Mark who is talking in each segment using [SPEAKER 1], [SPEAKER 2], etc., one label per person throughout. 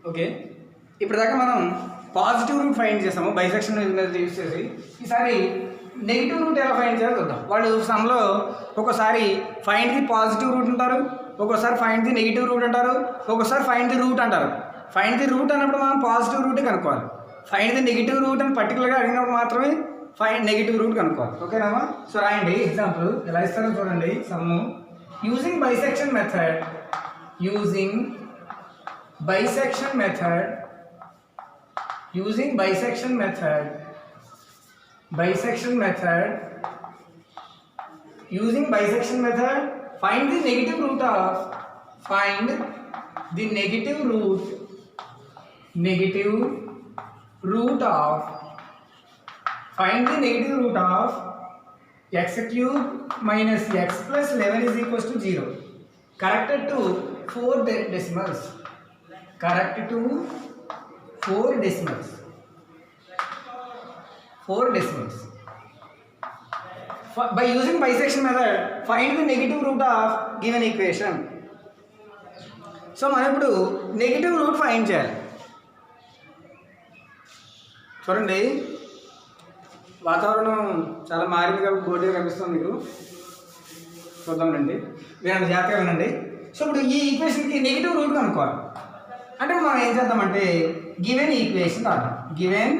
[SPEAKER 1] Okay, ఇప్పటిదాకా మనం positive route find చేసాము బైసెక్షన్ మీద యూజ్ చేసి. ఈసారి నెగిటివ్ రూట్ ఎలా ఫైండ్ చేయాలో చూద్దాం. వాళ్ళు సమ్లో ఒక్కోసారి ఫైండ్ ది పాజిటివ్ రూట్ అంటారు, ఒక్కోసారి ఫైండ్ ది నెగిటివ్ రూట్ అంటారు, ఒక్కోసారి ఫైండ్ ది రూట్ అంటారు. ఫైండ్ ది రూట్ అన్నప్పుడు మనం పాజిటివ్ రూటే కనుక్కోవాలి. ఫైండ్ ది నెగిటివ్ రూట్ అని పర్టికులర్గా అడిగినప్పుడు మాత్రమే ఫైండ్ నెగిటివ్ రూట్ కనుక్కోవాలి. ఓకేనా? సో రాయండి ఎగ్జాంపుల్ ఎలా ఇస్తారో చూడండి. Sum using bisection method, using bisection method, using bisection method, using bisection method, find the negative root of, find the negative root of, find the negative root of x cube minus x plus 11 is equals to 0. Corrected to 4 decimals. Correct to 4 decimals. 4 decimals. By using bisection method, find the negative root of given equation. So మనం ఇప్పుడు negative root find చేయాలి. చూడండి వాతావరణం చాలా మారింది కాబట్టి బోర్డుగా కనిపిస్తుంది మీకు. చూద్దామండి, వినండి, జాగ్రత్తగా వినండి. సో ఇప్పుడు ఈ ఈక్వేషన్కి నెగిటివ్ రూట్ కనుక్కోవాలి. అంటే మనం ఏం చేద్దామంటే గివెన్ ఈక్వేషన్ రాద్దాం. గివెన్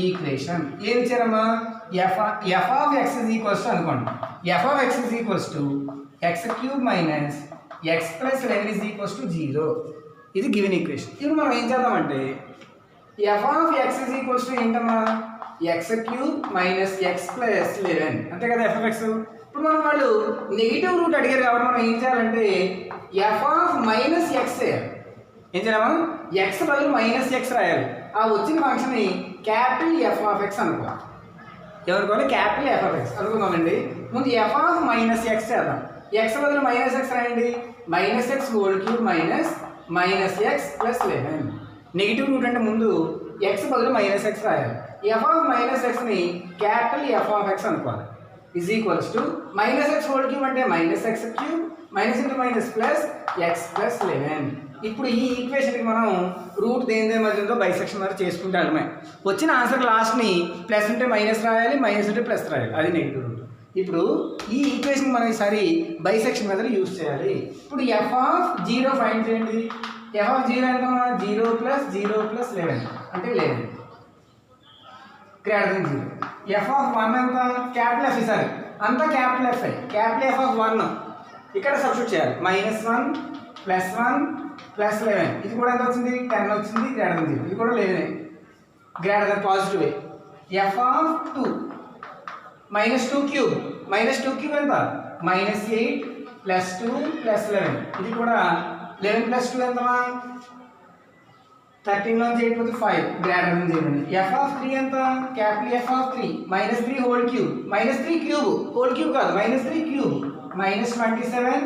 [SPEAKER 1] ఈక్వేషన్ ఏం ఇచ్చారమ్మా? F of x is equals to అనుకోండి. F of x is equals to x cube minus x plus 11 is equals to 0. ఇది గివెన్ ఈక్వేషన్. ఇప్పుడు మనం ఏం చేద్దామంటే f of x is equals to ఏంటమ్మా? X cube minus x plus 11, అంతే కదా F of X. ఇప్పుడు మనం వాళ్ళు నెగిటివ్ రూట్ అడిగారు కాబట్టి మనం ఏం చేయాలంటే ఎఫ్ ఆఫ్ మైనస్ ఎక్స్ చేయాలి. ఏం చేయాలమ్మా? ఎక్స్ బదులు మైనస్ ఎక్స్ రాయాలి. ఆ వచ్చిన ఫంక్షన్ని క్యాపిటల్ ఎఫ్ ఆఫ్ ఎక్స్ అనుకోవాలి. ఎవరుకోవాలి? క్యాపిటల్ ఎఫ్ ఆఫ్ ఎక్స్ అనుకుందామండి. ముందు ఎఫ్ ఆఫ్ మైనస్ ఎక్స్ చేద్దాం. ఎక్స్ బదులు మైనస్ ఎక్స్ రాయండి. Minus x whole cube minus x plus 11. Negative root అంటే ముందు ఎక్స్ బదులు మైనస్ ఎక్స్ రాయాలి. ఎఫ్ ఆఫ్ మైనస్ ఎక్స్ని క్యాపిటల్ ఎఫ్ ఆఫ్ ఎక్స్ అనుకోవాలి. Is equals to minus x whole cube అంటే minus x cube minus into minus plus x plus 11. ఇప్పుడు ఈ ఈక్వేషన్కి మనం రూట్ దేని మధ్యలో బైసెక్షన్ ద్వారా చేసుకుంటే అర్థమే. వచ్చిన ఆన్సర్ లాస్ట్ని ప్లస్ ఉంటే మైనస్ రాయాలి, మైనస్ ఉంటే ప్లస్ రాయాలి, అది నెగిటివ్ రూట్. ఇప్పుడు ఈ ఈక్వేషన్ మనం ఈసారి బైసెక్షన్ మెథడ్ యూజ్ చేయాలి. ఇప్పుడు ఎఫ్ ఆఫ్ 0 ఫైండ్ చేయండి. ఎఫ్ ఆఫ్ 0 ఎంత? 0 ప్లస్ 11 అంటే 11 గ్రేటర్ దెన్ 0. ఎఫ్ ఆఫ్ 1 ఎంత? Capital F. ఈసారి అంతా capital F. Capital f of 1 ఇక్కడ సబ్స్టిట్యూట్ చేయాలి. -1 +1 ప్లస్ 11, ఇది కూడా ఎంత వచ్చింది? 10 వచ్చింది, గ్రేటర్ దెన్ 0. ఇది కూడా 11 greater than positive. F of 2 -2 cube ఎంత? -8 +2 +11, ఇది కూడా 11 + 2 ఎంతమా? 13 నుంచి 8 పోతే 5 గ్రేటర్ దెన్ 0. ఎఫ్ ఆఫ్ 3 ఎంత? Capital f of 3 -3 whole cube, -3 cube whole cube కాదు, -3 క్యూబ్ -27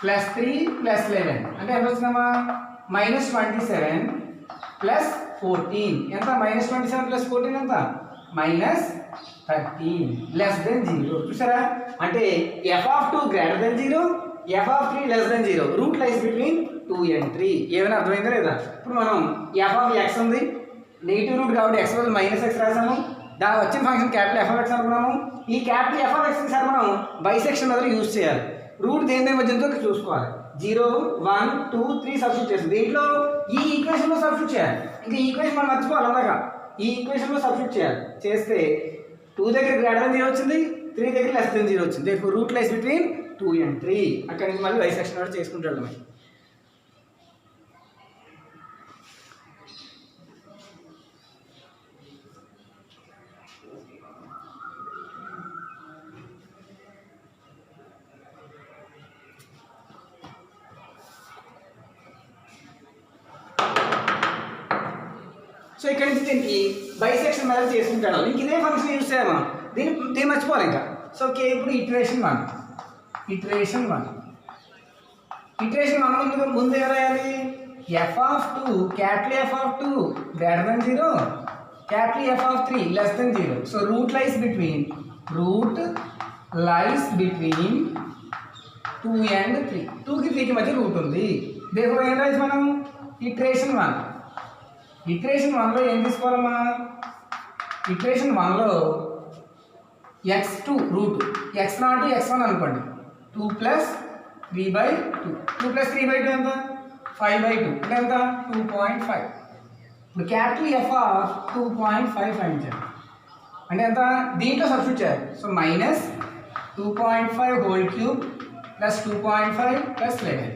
[SPEAKER 1] +3 +11 అంటే ఎంత వచ్చిందమ్మా? -27 +14 ఎంత? -27 + 14 ఎంత? -13 లెస్ దెన్ 0. చూసారా? అంటే F of 2 greater than 0, F of 3 less than 0. Route lies between 2 and 3. ఏమైనా అర్థమైందా లేదా? ఇప్పుడు మనం ఎఫ్ ఆఫ్ ఎక్స్ ఉంది, నెగిటివ్ రూట్ కాబట్టి ఎక్స్ బదులు మైనస్ ఎక్స్ రాసాము. దాని వచ్చిన function capital f of X అనుకున్నాము. ఈ క్యాపిటల్ ఎఫ్ ఆఫ్ ఎక్స్ని సార్ మనం బైసెక్షన్ మెథడ్ యూజ్ చేయాలి. రూట్ దేని మధ్యతో చూసుకోవాలి. 0, 1, 2, 3 సబ్స్టిట్యూట్ చేస్తుంది. దీంట్లో ఈ ఈక్వేషన్లో సబ్స్టిట్యూట్ చేయాలి. ఇంకా ఈక్వేషన్ మనం మర్చిపోవాలి. అలాగా ఈ ఈక్వేషన్లో సబ్స్టిట్యూట్ చేయాలి. చేస్తే 2 దగ్గర గ్రేటర్ దెన్ 0 వచ్చింది, 3 దగ్గర లెస్ దెన్ 0 వచ్చింది. Route lies between 2 and 3. అక్కడి నుంచి మళ్ళీ బైసెక్షన్ మెథడ్ చేసుకుంటూ వెళ్ళడమే. సో ఇక్కడ నుంచి దీనికి బైసెక్షన్ మెథడ్ చేసుకుంటాడు. ఇంక ఇదే ఫంక్షన్ యూజ్ చేయాలి. దీన్ని మర్చిపోవాలి ఇంకా. సో ఓకే, ఇప్పుడు ఇటరేషన్ 1 ముందు ఏం రాయాలి? F of 2 capital f of 2 greater than 0, capital f of 3 less than 0. So root lies between 2 and 3. 2కి 3కి మధ్య రూట్ ఉంది. దేనిలో ఏం రాయొచ్చు మనం? ఇటరేషన్ 1. ఇటరేషన్ 1లో ఏం తీసుకోవాలమ్మా? Iteration 1లో x2 route x0 x1 అనుకోండి. 2 + 3/2. 2 + 3/2 ఎంత? 5/2 అంటే ఎంత? 2.5. ఇప్పుడు క్యాపిటల్ F ఆఫ్ 2.5 ఫైండ్ చేయాలి. అంటే ఎంత? దీంట్లో సబ్స్టిట్యూట్ చేయాలి. So -2.5 whole cube plus 2.5 plus 11.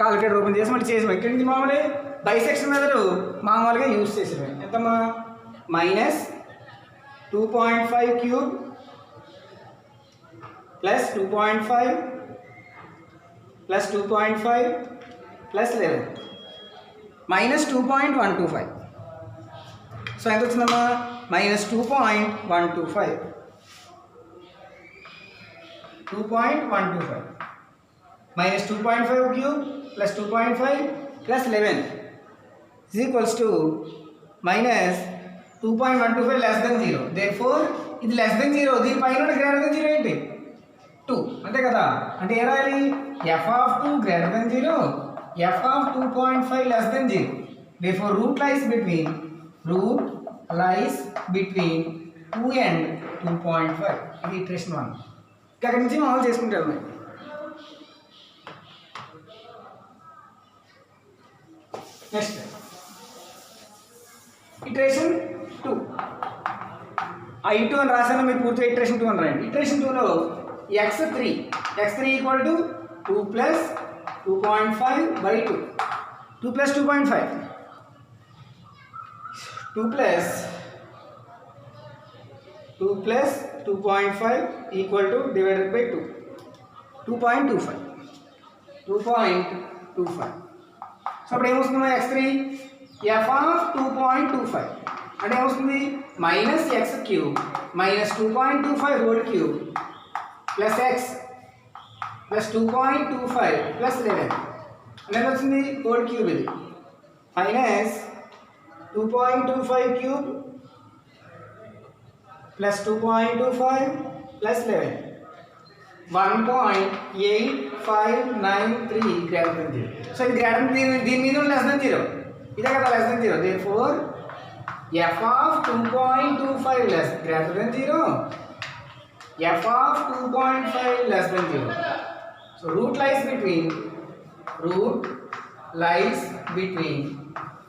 [SPEAKER 1] Calculator open చేసి మళ్ళీ చేసి ఇక్కడి నుంచి మామూలు బైసెక్షన్ మెథడ్ మామూలుగా యూజ్ చేసేది. ఎంతమ్మా? -2.5 cube plus 2.5 plus 2.5 plus 11 -2.125. So ఎంత వచ్చిందమ్మా? -2.125. 2.125 -2.5 cube plus 2.5 plus 11 is equals to -2.125 less than 0. Therefore ఇది less than 0. దీని పైన greater than 0 ఏంటి? 2 అంతే కదా. అంటే ఏ రాయాలి? f of 2 greater than 0, f of 2.5 less than 0. Therefore root lies between 2 and 2.5. ఇది ఇటరేషన్ 1. అక్కడి నుంచి మామూలు చేసుకుంటే వెళ్దాం. Next iteration 2. I2 అని రాశాను, మీరు పూర్తిగా ఇటరేషన్ 2 అని రాయండి. ఇటరేషన్ 2లో x3 equal to 2 + 2.5/2. 2 + 2.5 2 + 2.5 equal to divided by 2. 2.25. So అప్పుడు ఏమొస్తుందా? x3 f ఆఫ్ 2.25 అంటే ఏమొస్తుంది? -x³ -2.25 whole cube plus x plus 2.25 plus 11 అంటే ఎంత వచ్చింది? Whole cube. ఇది -2.25 cube plus 2.25 plus 11 1.8593 greater than 0. So ఇది గ్రేటర్ దీని మీద లెస్ దెన్ 0. ఇదే కదా less than 0. Therefore f of 2.25 less greater than 0, f of 2.5 less than 0. So root lies between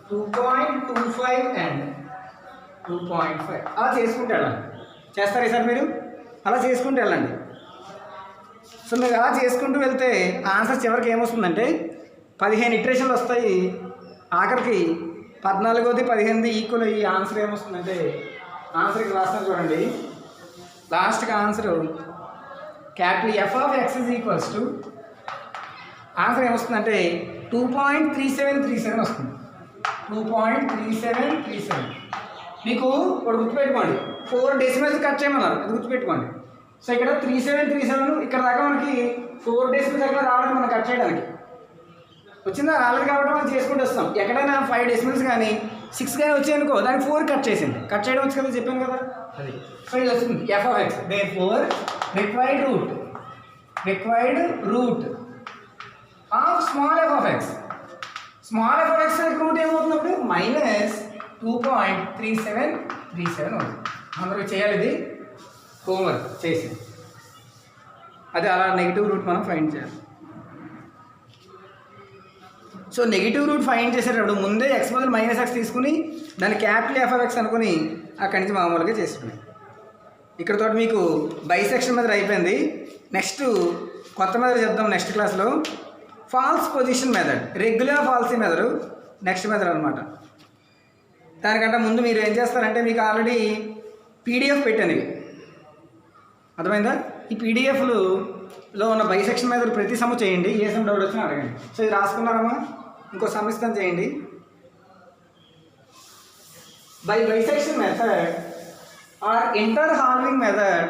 [SPEAKER 1] 2.25 and 2.5. అలా చేసుకుంటూ వెళ్ళండి. చేస్తారా సార్ మీరు? అలా చేసుకుంటూ వెళ్ళండి. సో మీరు అలా చేసుకుంటూ వెళ్తే ఆన్సర్ చివరికి ఏమొస్తుందంటే 15 ఇటరేషన్లు వస్తాయి. ఆఖరికి 14ది 15ది ఈక్వల్ అయ్యి ఆన్సర్ ఏమొస్తుందంటే ఆన్సర్కి రాస్తాను చూడండి. లాస్ట్కి answer capital F of x is equals to answer ఏమొస్తుందంటే 2.3737 వస్తుంది. 2.3737. మీకు ఒకటి గుర్తుపెట్టుకోండి, 4 డెసిమల్స్ కట్ చేయమన్నారు, అది గుర్తుపెట్టుకోండి. సో ఇక్కడ 3737 ఇక్కడ దాకా మనకి 4 డెసిమల్స్ దగ్గర రావడం మనం కట్ చేయడానికి వచ్చిందా? రాలేదు కాబట్టి మనం చేసుకుంటూ వస్తాం. ఎక్కడైనా 5 డెసిమల్స్ కానీ 6 కానీ వచ్చాయనుకో దానికి 4 కట్ చేసింది. కట్ చేయడం వచ్చి కదా, చెప్పాను కదా అది. సో ఇది వస్తుంది f of x. Therefore required root of small f of x. Small f of x root ఏమవుతున్నప్పుడు -2.3737 అవుతుంది. అందరూ చేయాలి, ఇది హోంవర్క్ చేసి అది అలా నెగిటివ్ రూట్ మనం ఫైండ్ చేయాలి. సో నెగిటివ్ రూట్ ఫైండ్ చేసేటప్పుడు ముందే x బదులు -x తీసుకుని దాన్ని క్యాపిటల్ F ఆఫ్ x అనుకుని అక్కడి నుంచి మామూలుగా చేసుకున్నాం. ఇక్కడతో మీకు బైసెక్షన్ మెథడ్ అయిపోయింది. నెక్స్ట్ కొత్త మెథడ్ చెప్దాం నెక్స్ట్ క్లాస్లో. Falls position method, regular falsi method next method అనమాట. దానికంటే ముందు మీరు ఏం చేస్తారంటే మీకు ఆల్రెడీ PDF పెట్టాను, ఇవి అర్థమైందా? ఈ పీడిఎఫ్లో ఉన్న బైసెక్షన్ మెథడ్ ప్రతి సమ చేయండి, ఏ సమ్ డౌట్ వచ్చినా అడగండి. సో ఇది రాసుకున్నారమ్మా? ఇంకో సమిస్తాం చేయండి. By bisection method or inter halving method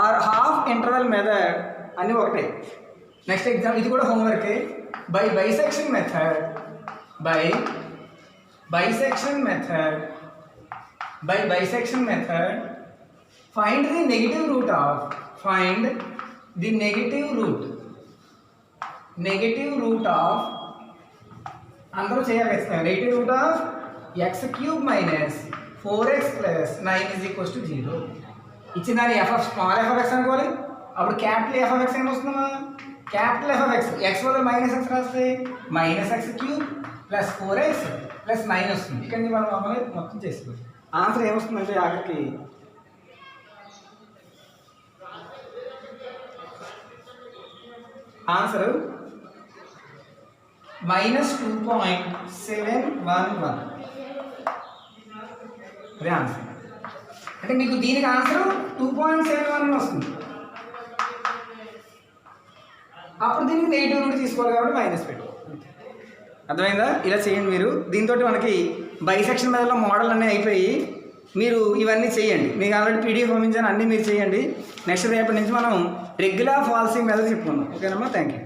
[SPEAKER 1] or half interval method అన్నీ ఒకటే. నెక్స్ట్ ఎగ్జామ్ ఇది కూడా హోంవర్కే. By bisection method find the negative root of అందరూ చేయాలి ఖచ్చితంగా. Negative root of x cube minus 4x plus 9 is equals to 0. ఇచ్చిన దాన్ని స్మాల్ ఎఫ్ ఆఫ్ ఎక్స్ అనుకోవాలి. అప్పుడు క్యాపిటల్ ఎఫ్ ఆఫ్ ఎక్స్ ఏమొస్తుందమ్మా? Capital f of x, x వల్ల minus x రాస్తే minus x cube plus 4x plus 9 వస్తుంది. ఇక్కడ నుంచి మనం మామూలుగా మొత్తం చేసుకోవచ్చు. ఆన్సర్ ఏమొస్తుందంటే ఆఖరికి ఆన్సర్ -2.711. అదే ఆన్సర్. అంటే మీకు దీనికి ఆన్సర్ 2.71 వస్తుంది. అప్పుడు దీనికి నెగిటివ్ రూట్ తీసుకోవాలి కాబట్టి మైనస్ పెట్టు. అర్థమైందా? ఇలా చేయండి మీరు. దీంతో మనకి బైసెక్షన్ మెథడ్లో మోడల్ అన్నీ అయిపోయి మీరు ఇవన్నీ చేయండి. మీకు ఆల్రెడీ పీడిఎఫ్ పంపించాను, అన్నీ మీరు చేయండి. నెక్స్ట్ రేపటి నుంచి మనం రెగ్యులర్ ఫాల్సింగ్ మెథడ్ చెప్పుకుందాం. ఓకేనమ్మా? Thank you.